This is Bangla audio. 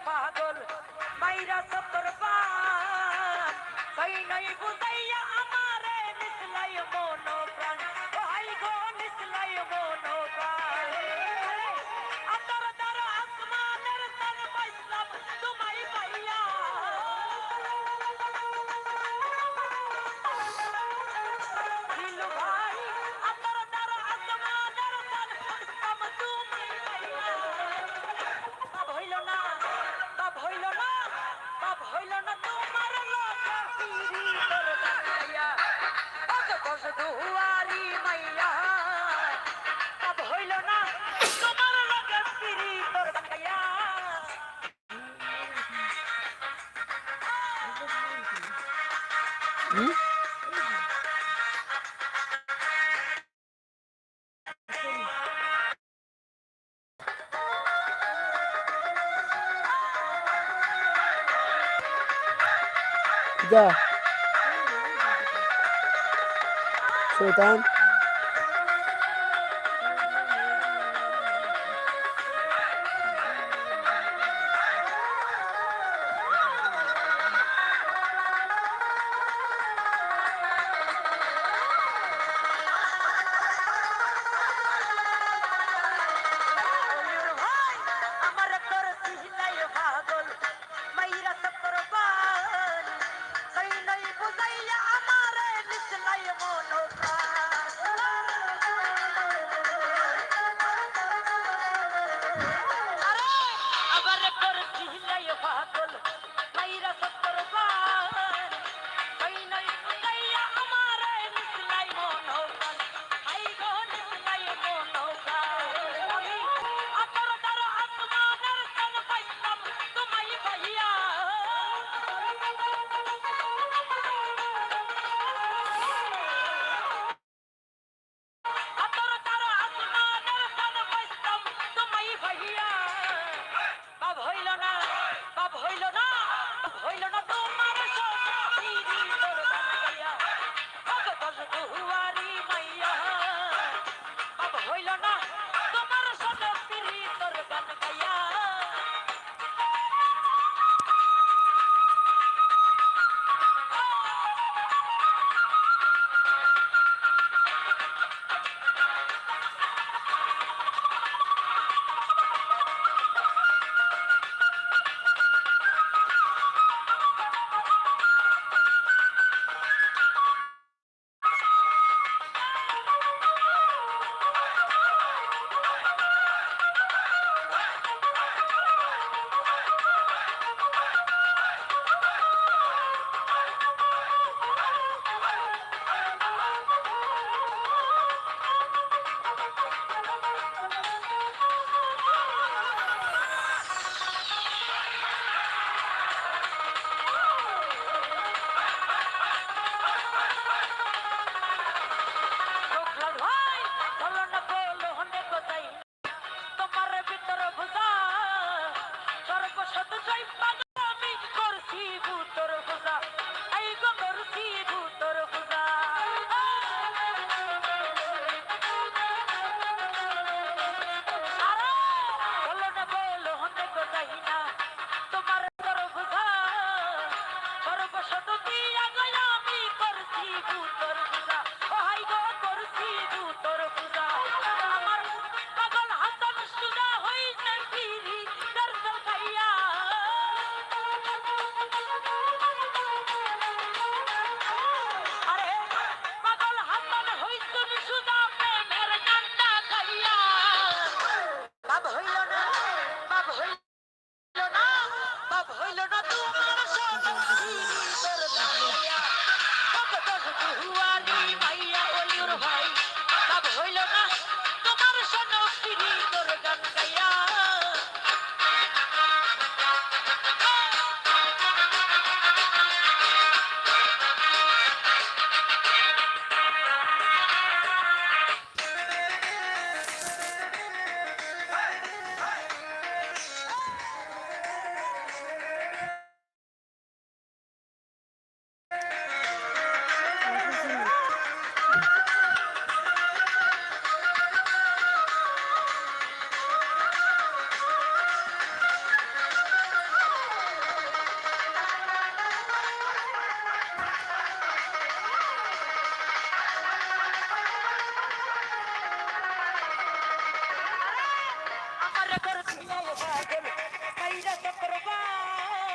পাগল মাইরা সতর পান কই নাই বুঝাইয়া আমারে নিসলাই মনো প্রাণ ভাই গো নিসলাই মনো প্রাণ আতর দর আসমানের তন পাইলাম তোমায় পাইয়া দিলু ভাই আতর দর আসমানের তন পাইলাম তোমায় পাইয়া বাপ হইল না বাপ হইল না বাপ হইল না তোমার লোক পিরি তোর গাইয়া কত কত দুয়ারি মাইয়া বাপ হইল না তোমার লোক পিরি তোর গাইয়া যা শয়তান আমার তোর সিলাই পাগল মাইরা সতর পান কই নাই বুঝাইয়া আমারে নিসলাই মনো আরে আবার তোর সিলাই পাগল মাইরা সতর পান কই নাই বুঝাইয়া আমারে নিসলাই মনো আই গো নিসলাই মনো আমি আতর দর আসমানের তন পাইলাম তোমায় পাইয়া আতর দর আসমানের তন পাইলাম তোমায় পাইয়া বাপ হইল না বাপ হইল না বাপ হইল না তোমার সঙ্গী তোর গাইয়া কত কত দুয়ারি মাইয়া বাপ হইল না তোমার সঙ্গী তোর গান গাইয়া চোখলা ভাই চলো না বলো হনে কোথায় তোমার ভিতর বুঝা সর্বশত জয় পাগল আমি করছি ভূতর বুঝা এই গো করছি ভূতর বুঝা আরে চলো না বলো হনে কোথায় না তোমার ভিতর বুঝা সর্বশত দিয়া গয় আমি করছি ভূতর বুঝা ও হাই গো করছি ভূতর